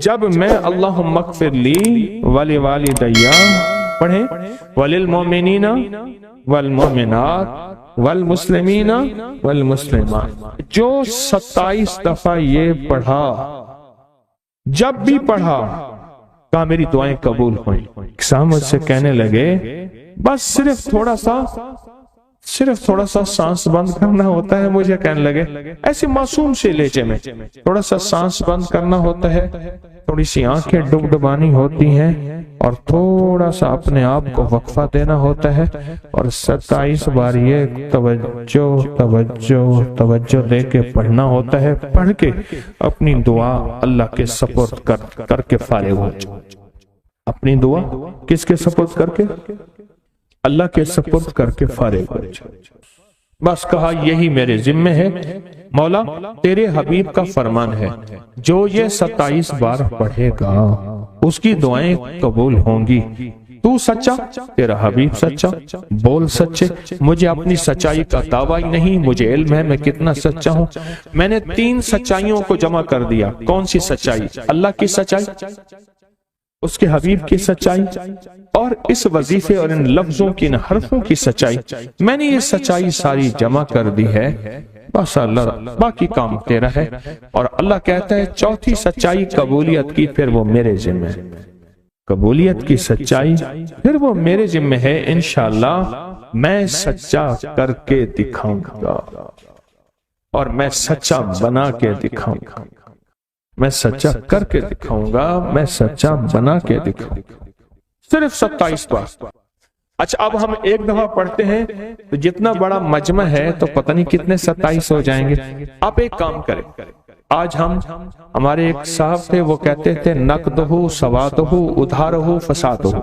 جب میں اللہم اغفر لی ولوالدیا پڑھیں وللمؤمنین والمؤمنات والمسلمین والمسلمات، جو 27 دفعہ یہ پڑھا، جب بھی پڑھا کہا میری دعائیں قبول ہوئیں۔ سامت سے کہنے لگے بس صرف تھوڑا سا سانس بند کرنا ہوتا ہے، مجھے کہنے لگے ایسے معصوم سے لہجے میں تھوڑا سا سانس بند کرنا ہوتا ہے، تھوڑی سی آنکھیں ڈبڈبانی ہوتی ہیں اور تھوڑا سا اپنے آپ کو وقفہ دینا ہوتا ہے، اور 27 بار یہ توجہ دے کے پڑھنا ہوتا ہے۔ پڑھ کے اپنی دعا اللہ کے سپرد کر کے فارغ ہو جاؤ۔ اپنی دعا کس کے سپرد کر کے؟ اللہ کے سپرد کر کے فارغ ہو جاؤ۔ بس کہا یہی میرے ذمہ ہے مولا، تیرے حبیب کا فرمان ہے جو یہ 27 بار پڑھے گا اس کی دعائیں قبول ہوں گی۔ تو سچا، تیرا حبیب سچا، بول سچے، مجھے اپنی سچائی کا دعویٰ ہی نہیں، مجھے علم ہے میں کتنا سچا ہوں۔ میں نے 3 سچائیوں کو جمع کر دیا۔ کون سی سچائی؟ اللہ کی سچائی، اس کے حبیب کی سچائی، اور اس وظیفے اور ان لفظوں کی، ان حرفوں کی سچائی۔ میں نے یہ سچائی ساری جمع کر دی ہے، بس اللہ باقی کام تیرا ہے۔ اور اللہ کہتا ہے چوتھی سچائی قبولیت کی، پھر وہ میرے ذمہ ہے۔ قبولیت کی سچائی پھر وہ میرے ذمہ ہے، انشاءاللہ میں سچا کر کے دکھاؤں گا، اور میں سچا بنا کے دکھاؤں گا، میں سچا کر کے دکھاؤں گا، میں سچا بنا کے دکھاؤں گا۔ صرف 27 بار۔ اچھا اب ہم ایک دفعہ پڑھتے ہیں تو جتنا بڑا مجمع ہے تو پتہ نہیں کتنے 27 ہو جائیں گے۔ آپ ایک کام کریں، آج ہمارے ایک صاحب تھے، وہ کہتے تھے نقدہ سوادہ ادھارہ فسادہ۔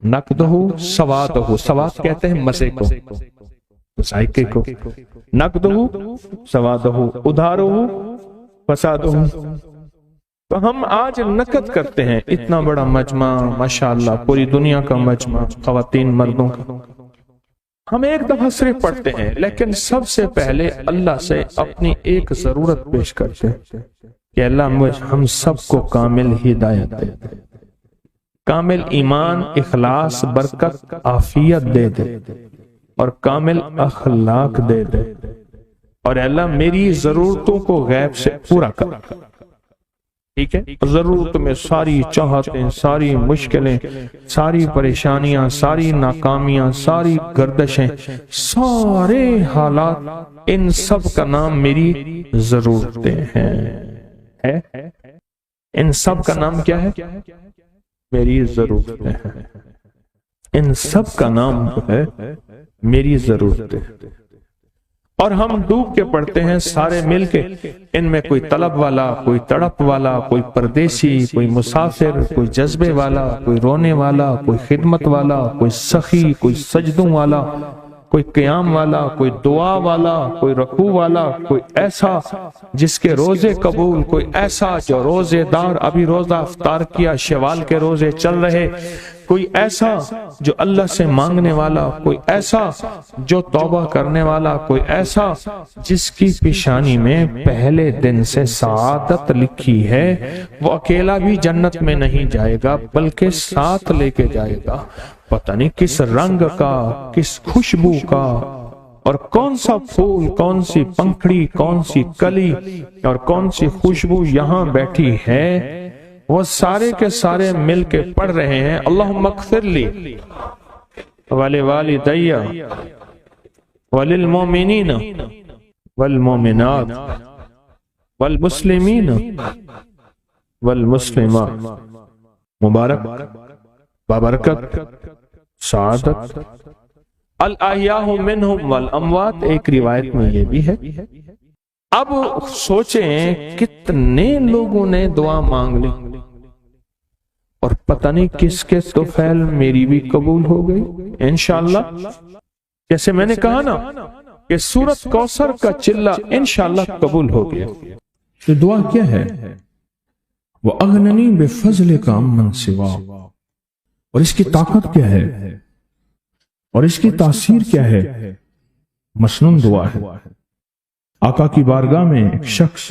نقدہ سوادہ، سواد کہتے ہیں مزے کو، ذائقے کو، نقدہ سوادہ ادھارہ فسادہ۔ تو ہم آج نقد کرتے ہیں اتنا بڑا مجمع، ماشاءاللہ پوری دنیا کا مجمع، خواتین مردوں کا، ہم ایک دفعہ صرف پڑھتے ہیں، لیکن سب سے پہلے اللہ سے اپنی ایک ضرورت پیش کرتے ہیں کہ اللہ ہم سب کو کامل ہدایت دے دے، کامل ایمان، اخلاص، برکت، عافیت دے دے، اور کامل اخلاق دے دے، اور اللہ میری ضرورتوں کو غیب سے پورا کر۔ ٹھیک ہے، ضرورت میں ساری چاہتیں، ساری مشکلیں، ساری پریشانیاں، ساری ناکامیاں، ساری گردشیں، سارے حالات، ان سب کا نام میری ضرورتیں ہیں۔ ان سب کا نام کیا ہے؟ میری ضرورتیں ہیں۔ ان سب کا نام ہے میری ضرورتیں۔ اور ہم ڈوب کے پڑھتے ہیں سارے مل کے، ان میں کوئی طلب والا، کوئی تڑپ والا، کوئی پردیسی، کوئی مسافر، کوئی جذبے والا، کوئی رونے والا، کوئی خدمت والا، کوئی سخی، کوئی سجدوں والا، کوئی قیام والا، کوئی دعا والا، کوئی رکوع والا، کوئی ایسا جس کے روزے قبول، کوئی ایسا جو روزے دار، ابھی روزہ افطار کیا، شوال کے روزے چل رہے، کوئی ایسا جو اللہ سے مانگنے والا، کوئی ایسا جو توبہ کرنے والا، کوئی ایسا جس کی پیشانی میں پہلے دن سے سعادت لکھی ہے، وہ اکیلا بھی جنت میں نہیں جائے گا بلکہ ساتھ لے کے جائے گا، پتہ نہیں کس رنگ کا، کس خوشبو کا، اور کون سا پھول، کون سی پنکھڑی، کون سی کلی اور کون سی خوشبو یہاں بیٹھی ہے، وہ سارے کے سارے مل کے پڑھ رہے ہیں اللہم اغفر لی ولوالدی وللمؤمنین والمؤمنات والمسلمین والمسلمات، مبارک، بابرکت، سعادت، الاحیاء منہم والاموات، ایک روایت میں یہ بھی ہے۔ اب سوچیں کتنے لوگوں نے دعا مانگ لی اور پتہ نہیں کس کے طفیل میری بھی قبول ہو گئی انشاءاللہ۔ جیسے میں نے کہا نا کہ سورۃ کوثر کا چلہ انشاءاللہ قبول ہو گیا۔ تو دعا کیا ہے؟ وَأَغْنَنِي بِفَضْلِكَ عَمَّنْ سِوَاكَ، اور اس کی طاقت کیا ہے اور اس کی تاثیر کیا ہے؟ مسنون دعا ہے۔ آقا کی بارگاہ میں ایک شخص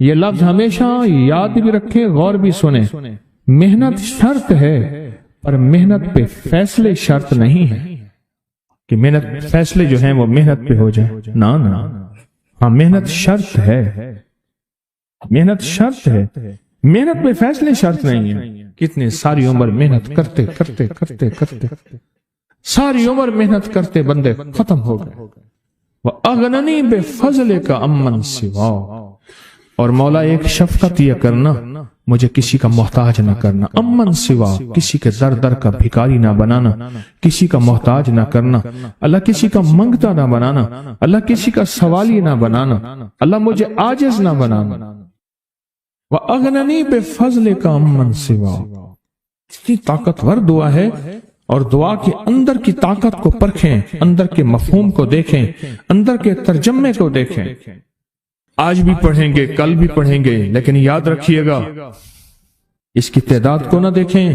یہ لفظ ہمیشہ یاد بھی رکھیں، غور بھی سنیں۔ محنت شرط ہے، پر محنت پہ فیصلے شرط نہیں ہے کہ محنت فیصلے جو ہیں وہ محنت پہ ہو جائیں، نہ ہاں محنت شرط ہے، محنت شرط ہے، محنت پہ فیصلے شرط نہیں ہے۔ کتنے ساری عمر محنت کرتے کرتے کرتے کرتے ساری عمر محنت کرتے بندے ختم ہو گئے۔ وَأَغْنَنِي بِفَضْلِكَ عَمَّنْ سِوَاكَ، اور مولا ایک شفقت یہ کرنا، مجھے کسی کا محتاج نہ کرنا، امن سوا، کسی کے در در کا بھکاری نہ بنانا، کسی کا محتاج نہ کرنا، اللہ کسی کا منگتا نہ بنانا، اللہ کسی کا سوالی نہ بنانا، اللہ مجھے عاجز نہ بنانا۔ وَأَغْنَنِي بِفَضْلِكَ عَمَّنْ سِوَاكَ، اتنی طاقتور دعا ہے، اور دعا کے اندر کی طاقت کو پرکھیں، اندر کے مفہوم کو دیکھیں، اندر کے ترجمے کو دیکھیں۔ آج بھی پڑھیں گے، کل بھی پڑھیں گے، لیکن یاد رکھیے گا اس کی تعداد کو نہ دیکھیں۔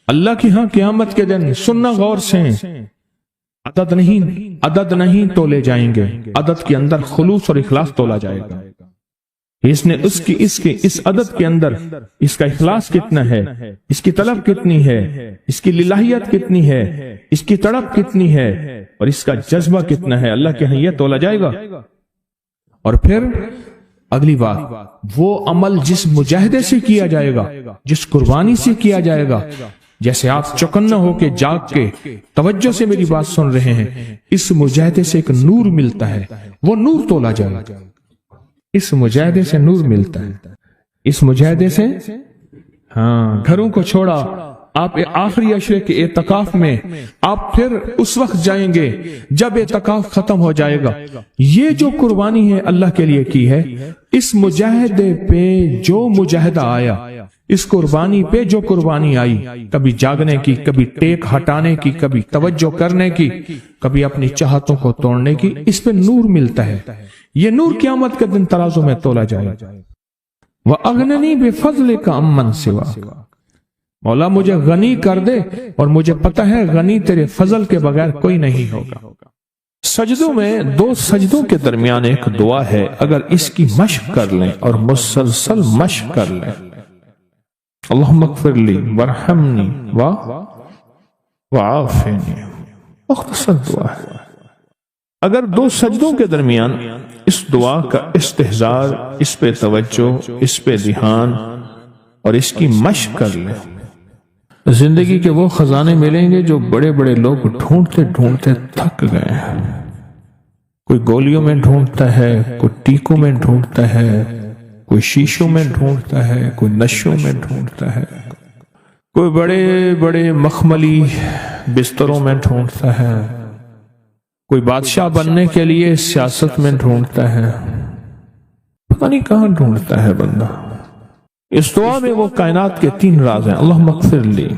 اللہ کی ہاں قیامت کے دن سننا غور سے، عدد نہیں تولے جائیں گے، عدد کے اندر خلوص اور اخلاص تولا جائے گا۔ اس نے اس عدد کے اندر اس کا اخلاص کتنا ہے، اس کی طلب کتنی ہے، اس کی للہیت کتنی ہے، اس کی تڑپ کتنی ہے، اور اس کا جذبہ کتنا ہے، اللہ کے ہاں یہ تولا جائے گا۔ اور پھر اگلی بات، وہ عمل جس مجاہدے سے کیا جائے گا، جس قربانی سے کیا جائے گا، جیسے آپ چوکنا ہو کے جاگ کے توجہ سے میری بات سن رہے ہیں، اس مجاہدے سے ایک نور ملتا ہے، وہ نور تولا جائے گا۔ اس مجاہدے سے نور ملتا ہے، اس مجاہدے سے گھروں کو چھوڑا، آپ آخری عشرے کے اعتکاف میں آپ پھر اس وقت جائیں گے جب اعتکاف ختم ہو جائے گا۔ یہ جو قربانی ہے اللہ کے لیے کی ہے، اس مجاہدے پہ جو مجاہدہ آیا، اس قربانی پہ جو قربانی آئی، کبھی جاگنے کی، کبھی ٹیک ہٹانے کی، کبھی توجہ کرنے کی، کبھی اپنی چاہتوں کو توڑنے کی، اس پہ نور ملتا ہے۔ یہ نور قیامت کے دن ترازو میں تولا جائے۔ وَأَغْنَنِي بِفَضْلِكَ عَمَّنْ سِوَاكَ، مولا مجھے غنی کر دے، اور مجھے پتہ ہے غنی تیرے فضل کے بغیر کوئی نہیں ہوگا۔ سجدوں میں دو سجدوں کے درمیان ایک دعا ہے، اگر اس کی مشق کر لیں اور مسلسل مشق کر لیں، اللہم اغفر لی ورحمنی وعافنی، مختصر دعا ہے۔ اگر دو سجدوں کے درمیان اس دعا کا استحضار، اس پہ توجہ، اس پہ دھیان اور اس کی مشق کر لیں، زندگی کے وہ خزانے ملیں گے جو بڑے بڑے لوگ ڈھونڈتے ڈھونڈتے تھک گئے ہیں۔ کوئی گولیوں میں ڈھونڈتا ہے، کوئی ٹیکوں میں ڈھونڈتا ہے، کوئی شیشوں میں ڈھونڈتا ہے، کوئی نشوں میں ڈھونڈتا ہے، کوئی بڑے بڑے مخملی بستروں میں ڈھونڈتا ہے، کوئی بادشاہ بننے کے لیے سیاست میں ڈھونڈتا ہے، پتہ نہیں کہاں ڈھونڈتا ہے بندہ۔ اس دعا میں وہ کائنات کے تین راز ہیں، اللہم اغفر لی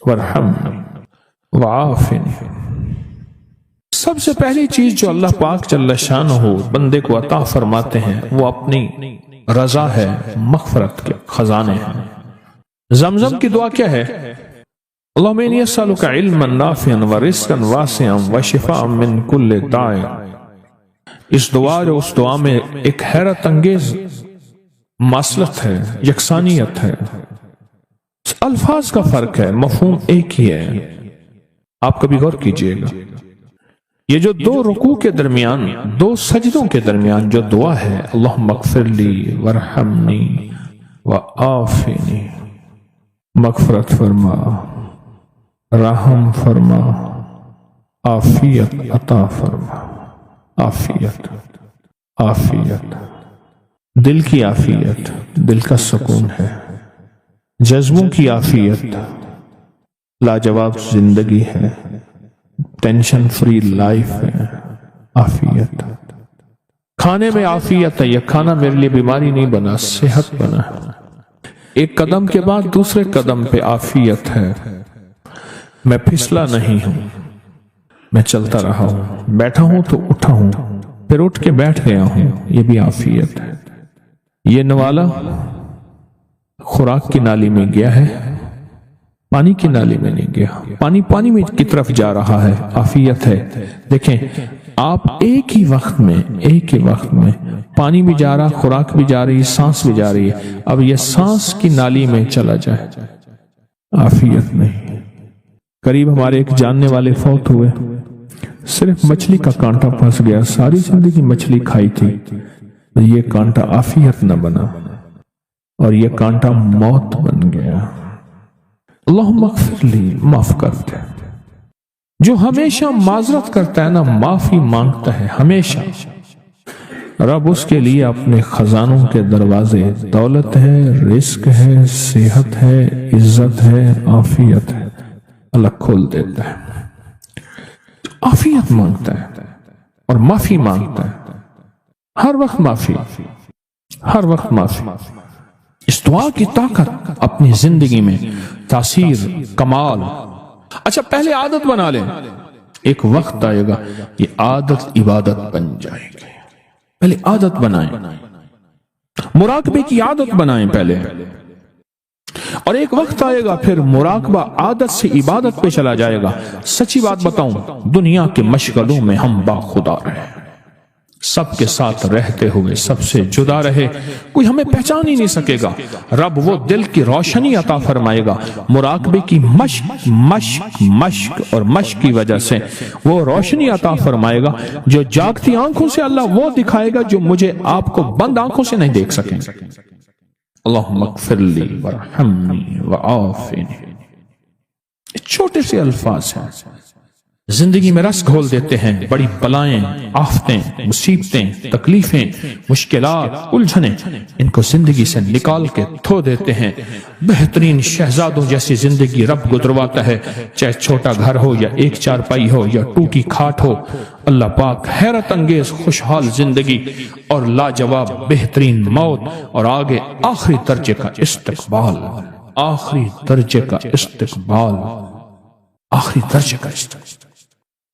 ورحمنی وعافنی۔ سب سے پہلی چیز جو اللہ پاک جل شانہ بندے کو عطا فرماتے ہیں وہ اپنی رضا ہے، مغفرت کے خزانے ہیں۔ زمزم کی دعا کیا ہے؟ اللہم انی اسألک علما نافعا ورزقا واسعا وشفاء من کل داء۔ اس دعا جو اس دعا میں ایک حیرت انگیز ماصلت ہے، یکسانیت ہے، الفاظ کا فرق ہے، مفہوم ایک ہی ہے۔ آپ کبھی غور کیجئے گا، یہ جو دو رکوع کے درمیان، دو سجدوں کے درمیان جو دعا ہے، اللہم اغفر لی ورحمنی وعافنی، مغفرت فرما، رحم فرما، عافیت عطا فرما، عافیت عافیت، دل کی عافیت، دل کا سکون ہے، جذبوں کی عافیت، لاجواب زندگی ہے، ٹینشن فری لائف ہے، عافیت۔ کھانے میں عافیت ہے، یہ کھانا میرے لیے بیماری نہیں بنا، صحت بنا۔ ایک قدم کے بعد دوسرے قدم پہ عافیت ہے، میں پھسلا نہیں ہوں، میں چلتا رہا ہوں، بیٹھا ہوں تو اٹھا ہوں، پھر اٹھ کے بیٹھ گیا ہوں، یہ بھی عافیت ہے۔ یہ نوالا خوراک کی نالی میں گیا ہے، پانی کی نالی میں نہیں گیا، پانی میں کی طرف جا رہا ہے، عافیت ہے۔ دیکھیں آپ ایک ہی وقت میں پانی بھی جا رہا، خوراک بھی جا رہی، سانس بھی جا رہی ہے، اب یہ سانس کی نالی میں چلا جائے، عافیت نہیں۔ قریب ہمارے ایک جاننے والے فوت ہوئے، صرف مچھلی کا کانٹا پھنس گیا، ساری زندگی مچھلی کھائی تھی، یہ کانٹا عافیت نہ بنا اور یہ کانٹا موت بن گیا۔ اللہم اغفر لی، معاف کر دے۔ جو ہمیشہ معذرت کرتا ہے نا، معافی مانگتا ہے ہمیشہ، رب اس کے لیے اپنے خزانوں کے دروازے، دولت ہے، رزق ہے، صحت ہے، عزت ہے، عافیت ہے، اللہ کھول دیتا ہے۔ عافیت مانگتا ہے اور معافی مانگتا ہے، ہر وقت معافی، ہر وقت معافی۔ اس دعا کی طاقت اپنی زندگی میں تاثیر، کمال۔ اچھا پہلے عادت بنا لیں، ایک وقت آئے گا یہ عادت عبادت بن جائے گی۔ پہلے عادت بنائیں، مراقبے کی عادت بنائیں پہلے، اور ایک وقت آئے گا پھر مراقبہ عادت سے عبادت پہ چلا جائے گا۔ سچی بات بتاؤں، دنیا کے مشغلوں میں ہم باخدا رہے، سب کے ساتھ رہتے ہوئے سب سے جدا رہے، کوئی ہمیں پہچان ہی نہیں سکے گا۔ رب وہ دل کی روشنی عطا فرمائے گا، مراقبے کی مشق اور مشق کی وجہ سے وہ روشنی عطا فرمائے گا جو جاگتی آنکھوں سے اللہ وہ دکھائے گا جو مجھے آپ کو بند آنکھوں سے نہیں دیکھ سکیں۔ اللہم اغفر لی ورحمنی وعافنی، چھوٹے سے الفاظ ہیں، زندگی میں رس گھول دیتے ہیں۔ بڑی بلائیں، آفتیں، مصیبتیں، تکلیفیں، مشکلات، الجھنیں، ان کو زندگی سے نکال کے دھو دیتے ہیں۔ بہترین شہزادوں جیسی زندگی رب گزرواتا ہے، چاہے چھوٹا گھر ہو یا ایک چارپائی ہو یا ٹوٹی کھاٹ ہو۔ اللہ پاک حیرت انگیز خوشحال زندگی اور لاجواب بہترین موت، اور آگے آخری درجے کا استقبال، آخری درجے کا استقبال، آخری درجے کا استقبال۔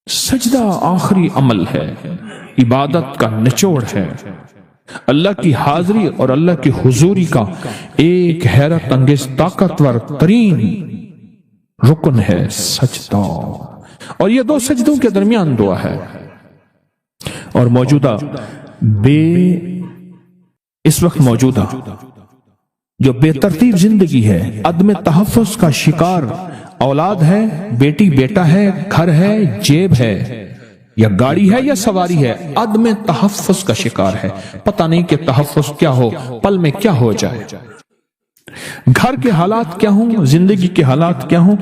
سجدہ آخری عمل ہے، عبادت کا نچوڑ ہے، اللہ کی حاضری اور اللہ کی حضوری کا ایک حیرت انگیز طاقتور ترین رکن ہے سجدہ، اور یہ دو سجدوں کے درمیان دعا ہے۔ اور اس وقت موجودہ جو بے ترتیب زندگی ہے، عدم تحفظ کا شکار، اولاد ہے، بیٹی بیٹا ہے، گھر ہے، جیب ہے، یا گاڑی ہے یا سواری ہے، عدم تحفظ کا شکار ہے۔ پتہ نہیں کہ تحفظ کیا ہو، پل میں کیا ہو جائے، گھر کے حالات کیا ہوں، زندگی کے حالات کیا ہوں،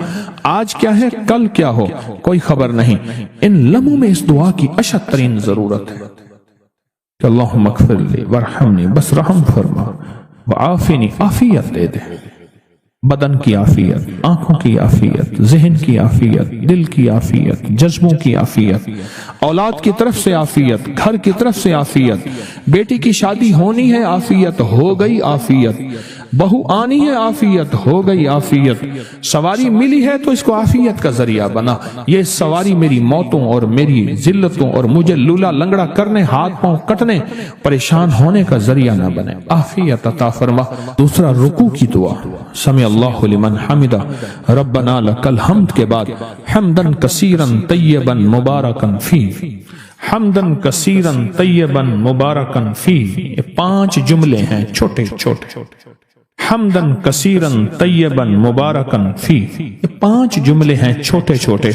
آج کیا ہے، کل کیا ہو، کوئی خبر نہیں۔ ان لمحوں میں اس دعا کی اشد ترین ضرورت ہے کہ اللہم اغفر لی ورحمنی، بس رحم فرما، وعافنی، عافیت دے دے، بدن کی عافیت، آنکھوں کی عافیت، ذہن کی عافیت، دل کی عافیت، جذبوں کی عافیت، اولاد کی طرف سے عافیت، گھر کی طرف سے عافیت، بیٹی کی شادی ہونی ہے، عافیت ہو گئی، عافیت، بہو آنی ہے، عافیت ہو گئی، عافیت، سواری ملی ہے تو اس کو عافیت کا ذریعہ بنا، یہ سواری میری موتوں اور میری ذلتوں اور مجھے لولا لنگڑا کرنے، ہاتھ پاؤں کٹنے، پریشان ہونے کا ذریعہ نہ بنے، عافیت عطا فرما۔ دوسرا رکوع کی دعا، سمع اللہ لمن حمدہ، ربنا لک الحمد کے بعد حمدن کثیرن طیبن مبارکن فی، حمدن کثیرن طیبن مبارکن فی، یہ 5 جملے ہیں چھوٹے چھوٹے، حمدن کثیرن طیبن مبارکن فی، یہ 5 جملے ہیں چھوٹے چھوٹے۔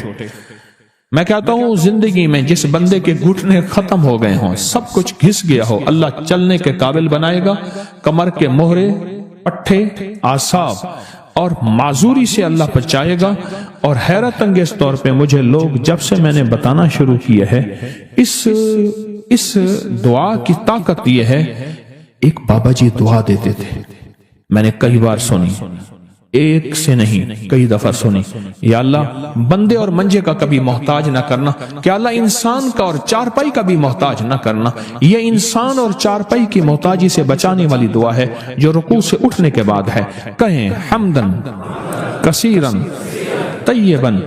میں کہتا ہوں زندگی میں جس بندے کے گھٹنے ختم ہو گئے ہوں، سب کچھ گھس گیا ہو، اللہ چلنے کے قابل بنائے گا، کمر کے مہرے، پٹھے، اعصاب اور معذوری سے اللہ بچائے گا۔ اور حیرت انگیز طور پہ مجھے لوگ جب سے میں نے بتانا شروع کیا ہے اس دعا کی طاقت یہ ہے، ایک بابا جی دعا دیتے تھے، میں نے کئی بار سنی، ایک سے نہیں کئی دفعہ سنی، یا اللہ بندے اور منجے کا کبھی محتاج نہ کرنا، کہ اللہ انسان کا اور چارپائی کا بھی محتاج نہ کرنا۔ یہ انسان اور چارپائی کی محتاجی سے بچانے والی دعا ہے جو رکوع سے اٹھنے کے بعد ہے۔ کہیں حمدن کثیرن طیبن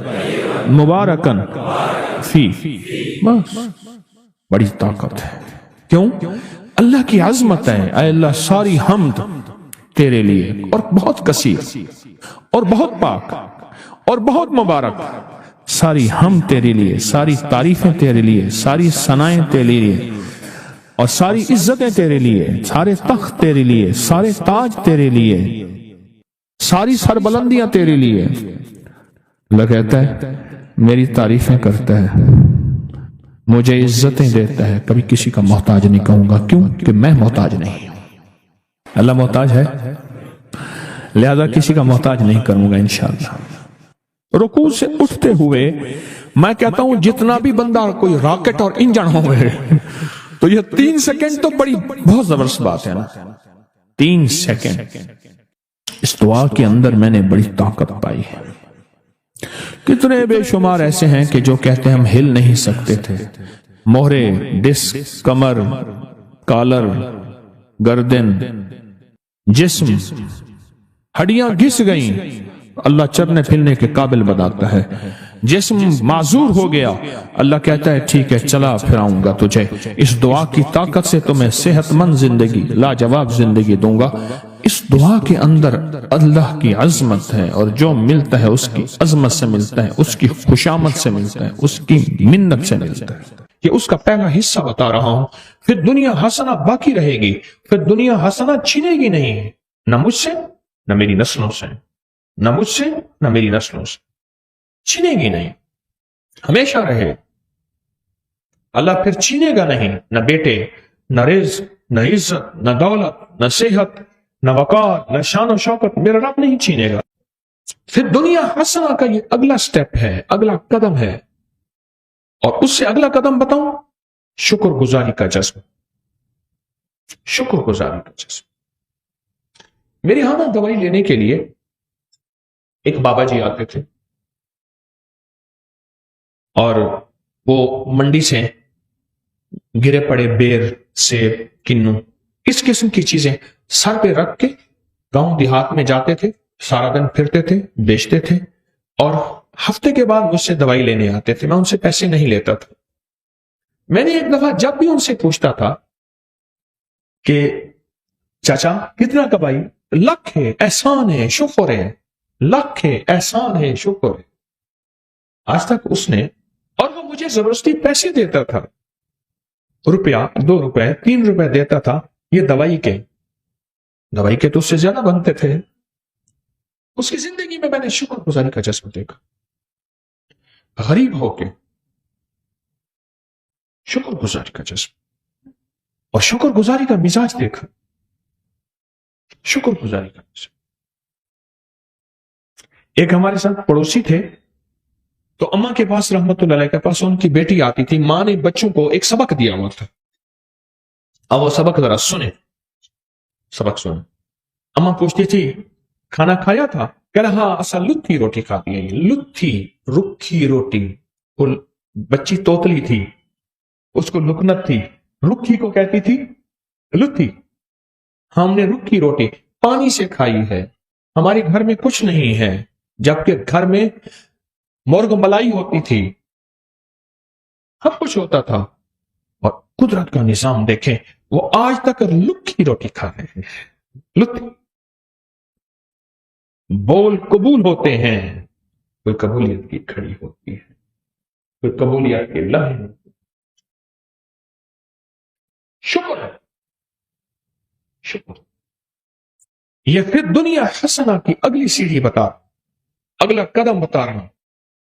مبارکن فی، بس بڑی طاقت ہے۔ کیوں؟ اللہ کی عظمت ہے، اے اللہ ساری حمد تیرے لیے، اور بہت کثیر اور بہت پاک اور بہت مبارک، ساری ہم تیرے لیے، ساری تعریفیں تیرے لیے، ساری ثنائیں تیرے لیے، اور ساری عزتیں تیرے لیے، سارے تخت تیرے لیے، سارے تاج تیرے لیے، ساری سربلندیاں تیرے لیے۔ اللہ کہتا ہے میری تعریفیں کرتا ہے، مجھے عزتیں دیتا ہے، کبھی کسی کا محتاج نہیں کہوں گا، کیوں کہ میں محتاج نہیں ہوں۔ اللہ محتاج ہے، لہذا کسی کا محتاج نہیں کروں گا انشاءاللہ۔ رکوع سے اٹھتے ہوئے میں کہتا ہوں جتنا بھی بندہ کوئی راکٹ اور انجن ہو گئے تو یہ 3 سیکنڈ تو بہت زبردست بات ہے نا۔ 3 سیکنڈ اس دعا کے اندر میں نے بڑی طاقت پائی ہے۔ کتنے بے شمار ایسے ہیں کہ جو کہتے ہیں ہم ہل نہیں سکتے تھے، مہرے، ڈسک، کمر، کالر، گردن، جسم، ہڈیاں گھس گئیں، اللہ چلنے پھرنے کے قابل بناتا ہے۔ جسم معذور ہو گیا، اللہ کہتا ہے ٹھیک ہے چلا پھراؤں گا تجھے، اس دعا کی طاقت سے تمہیں صحت مند زندگی، لاجواب زندگی دوں گا۔ اس دعا کے اندر اللہ کی عظمت ہے، اور جو ملتا ہے اس کی عظمت سے ملتا ہے، اس کی خوشامد سے ملتا ہے، اس کی منت سے ملتا ہے۔ یہ اس کا پہلا حصہ بتا رہا ہوں۔ پھر دنیا حسنہ باقی رہے گی، پھر دنیا حسنہ چھینے گی نہیں، نہ مجھ سے نہ میری نسلوں سے، نہ مجھ سے نہ میری نسلوں سے، چھینے گی نہیں، ہمیشہ رہے۔ اللہ پھر چھینے گا نہیں، نہ بیٹے، نہ رزق، نہ عزت، نہ دولت، نہ صحت، نہ وقار، نہ شان و شوکت، میرا رب نہیں چھینے گا۔ پھر دنیا حسنہ کا یہ اگلا سٹیپ ہے، اگلا قدم ہے، اور اس سے اگلا قدم بتاؤں، شکر گزاری کا جذب، شکر گزاری کا جذب۔ میرے یہاں نا دوائی لینے کے لیے ایک بابا جی آتے تھے، اور وہ منڈی سے گرے پڑے بیر، سیب، کنو، اس قسم کی چیزیں سر پہ رکھ کے گاؤں دیہات میں جاتے تھے، سارا دن پھرتے تھے، بیچتے تھے، اور ہفتے کے بعد مجھ سے دوائی لینے آتے تھے۔ میں ان سے پیسے نہیں لیتا تھا۔ میں نے ایک دفعہ جب بھی ان سے پوچھتا تھا کہ چاچا کتنا کمائی، لاکھ ہے، احسان ہے، شکر ہے، لاکھ ہے، احسان ہے، شکر ہے، آج تک اس نے، اور وہ مجھے زبردستی پیسے دیتا تھا، روپیہ، 2 روپے، 3 روپے دیتا تھا، یہ دوائی کے تو اس سے زیادہ بنتے تھے۔ اس کی زندگی میں نے شکر گزاری کا جذبہ دیکھا، غریب ہو کے شکر گزاری کا جذبہ، اور شکر گزاری کا مزاج دیکھا، شکر گزاری کا مزاج۔ ایک ہمارے ساتھ پڑوسی تھے، تو اماں کے پاس رحمت اللہ علیہ کے پاس ان کی بیٹی آتی تھی، ماں نے بچوں کو ایک سبق دیا ہوا تھا، اب وہ سبق ذرا سنیں، سبق سنیں۔ اماں پوچھتی تھی کھانا کھایا تھا، کہہ رہا ہاں اصل لتھی روٹی کھاتی ہے، یہ لتھی رکھی روٹی، وہ بچی توتلی تھی، اس کو لکنت تھی، رکھی کو کہتی تھی لتھی۔ ہم نے رکھی روٹی پانی سے کھائی ہے، ہمارے گھر میں کچھ نہیں ہے، جبکہ گھر میں مرغ ملائی ہوتی تھی، سب کچھ ہوتا تھا، اور قدرت کا نظام دیکھیں، وہ آج تک لکھی روٹی کھا رہے ہیں۔ لکھی بول قبول ہوتے ہیں، کوئی قبولیت کی کھڑی ہوتی ہے، کوئی قبولیت کے لمحے، شکر ہے، شکر۔ یہ پھر دنیا حسنہ کی اگلی سیڑھی بتا، اگلا قدم بتا رہا ہوں،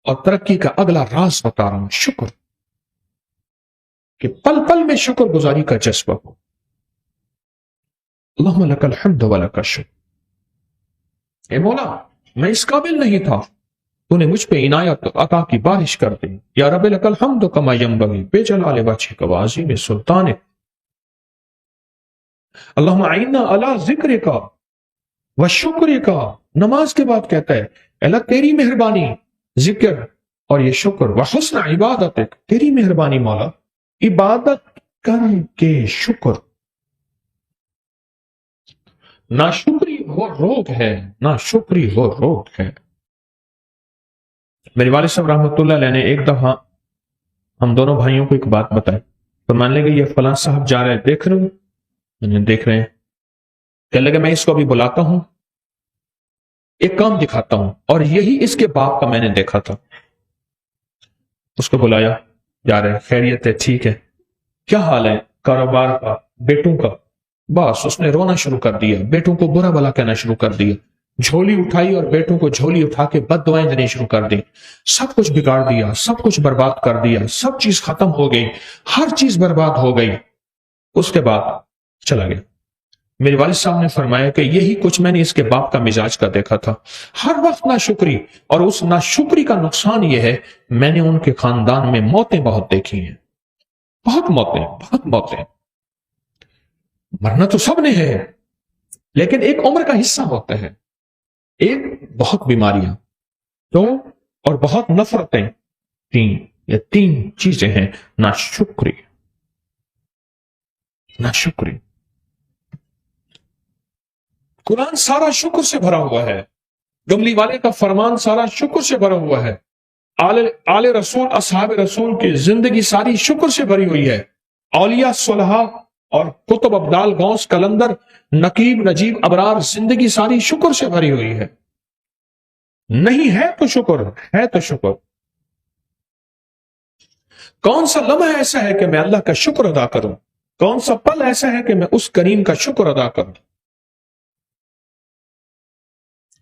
اور ترقی کا اگلا راز بتا رہا ہوں، شکر، کہ پل پل میں شکر گزاری کا جذبہ ہو۔ اللہم لک الحمد ولک الشکر۔ اے مولا میں اس قابل نہیں تھا، تو نے مجھ پہ عنایت عطا کی بارش کر دی، یا رب لک الحمد کما ینبغی بجلال وجہک وعظیم سلطانک۔ اللہم اعنا علی ذکرک وشکرک۔ نماز کے بعد کہتا ہے اللہ تیری مہربانی، ذکر اور یہ شکر، وحسن عبادتک، تیری مہربانی مولا، عبادت کر کے شکر۔ ناشکری وہ روگ ہے، ناشکری وہ روگ ہے۔ میرے والد صاحب رحمۃ اللہ علیہ نے ایک دفعہ ہم دونوں بھائیوں کو ایک بات بتائی، تو مان لے گا یہ فلاں صاحب جا رہے ہیں، دیکھ رہے ہو؟ میں نے دیکھ رہے ہیں، کہنے لگا میں اس کو ابھی بلاتا ہوں، ایک کام دکھاتا ہوں، اور یہی اس کے باپ کا میں نے دیکھا تھا۔ اس کو بلایا، جا رہے خیریت ہے، ٹھیک ہے، کیا حال ہے کاروبار کا، بیٹوں کا؟ بس اس نے رونا شروع کر دیا، بیٹوں کو برا بھلا کہنا شروع کر دیا، جھولی اٹھائی اور بیٹوں کو جھولی اٹھا کے بد دعائیں دینی شروع کر دی، سب کچھ بگاڑ دیا، سب کچھ برباد کر دیا، سب چیز ختم ہو گئی، ہر چیز برباد ہو گئی۔ اس کے بعد چلا گیا۔ میرے والد صاحب نے فرمایا کہ یہی کچھ میں نے اس کے باپ کا مزاج کا دیکھا تھا، ہر وقت ناشکری، اور اس ناشکری کا نقصان یہ ہے میں نے ان کے خاندان میں موتیں بہت دیکھی ہیں، بہت موتیں۔ مرنا تو سب نے ہے، لیکن ایک عمر کا حصہ ہوتا ہے، ایک بہت بیماریاں، دو اور بہت نفرتیں، یہ تین چیزیں ہیں، ناشکری۔ قرآن سارا شکر سے بھرا ہوا ہے، گملی والے کا فرمان سارا شکر سے بھرا ہوا ہے، آل رسول اصحاب رسول کی زندگی ساری شکر سے بھری ہوئی ہے، اولیاء صلحاء اور کتب ابدال غوث کلندر نقیب نجیب ابرار زندگی ساری شکر سے بھری ہوئی ہے۔ نہیں ہے تو شکر، ہے تو شکر۔ کون سا لمحہ ایسا ہے کہ میں اللہ کا شکر ادا کروں؟ کون سا پل ایسا ہے کہ میں اس کریم کا شکر ادا کروں؟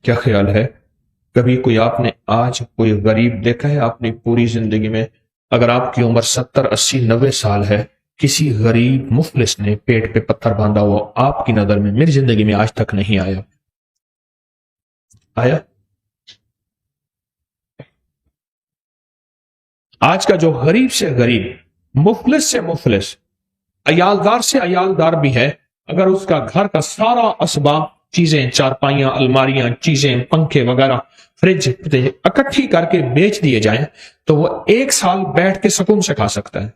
کیا خیال ہے، کبھی کوئی آپ نے آج کوئی غریب دیکھا ہے اپنی پوری زندگی میں؟ اگر آپ کی عمر 70 80 90 سال ہے، کسی غریب مفلس نے پیٹ پہ پتھر باندھا ہوا آپ کی نظر میں میری زندگی میں آج تک نہیں آیا؟ آج کا جو غریب سے غریب، مفلس سے مفلس، عیالدار سے عیالدار بھی ہے، اگر اس کا گھر کا سارا اسباب، چیزیں، چارپائیاں، الماریاں، چیزیں، پنکھے وغیرہ، فریج اکٹھی کر کے بیچ دیے جائیں تو وہ 1 سال بیٹھ کے سکون سے کھا سکتا ہے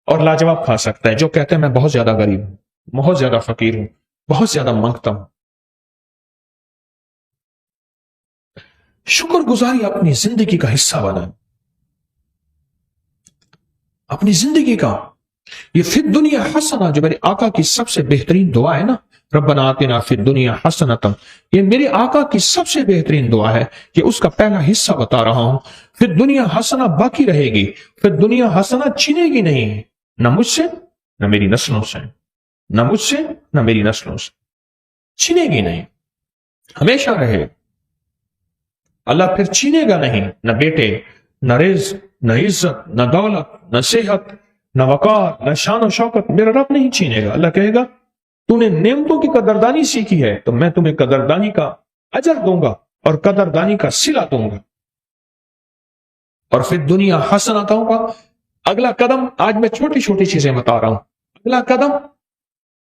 اور لاجواب کھا سکتا ہے، جو کہتے ہیں میں بہت زیادہ غریب ہوں، بہت زیادہ فقیر ہوں، بہت زیادہ مانگتا ہوں۔ شکر گزاری اپنی زندگی کا حصہ بنا، اپنی زندگی کا۔ یہ فی الدنیا حسنہ جو میرے آقا کی سب سے بہترین دعا ہے نا، ربنا آتنا فی الدنیا حسنۃ، یہ میرے آقا کی سب سے بہترین دعا ہے، یہ اس کا پہلا حصہ بتا رہا ہوں۔ فی الدنیا حسنہ باقی رہے گی، فی الدنیا حسنہ چھنے گی نہیں، نہ مجھ سے نہ میری نسلوں سے، نہ مجھ سے نہ میری نسلوں سے، چھنے گی نہیں، ہمیشہ رہے۔ اللہ پھر چھینے گا نہیں، نہ بیٹے، نہ رزق، نہ عزت، نہ دولت، نہ صحت، نہ وقار، نہ شان و شوکت، میرا رب نہیں چھینے گا۔ اللہ کہے گا تو نے نعمتوں کی قدردانی سیکھی ہے تو میں تمہیں قدردانی کا اجر دوں گا اور قدردانی کا صلہ دوں گا۔ اور پھر دنیا حسنہ کہوں گا۔ اگلا قدم، آج میں چھوٹی چھوٹی چیزیں بتا رہا ہوں،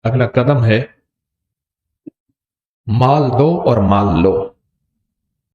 اگلا قدم ہے مال دو اور مال لو۔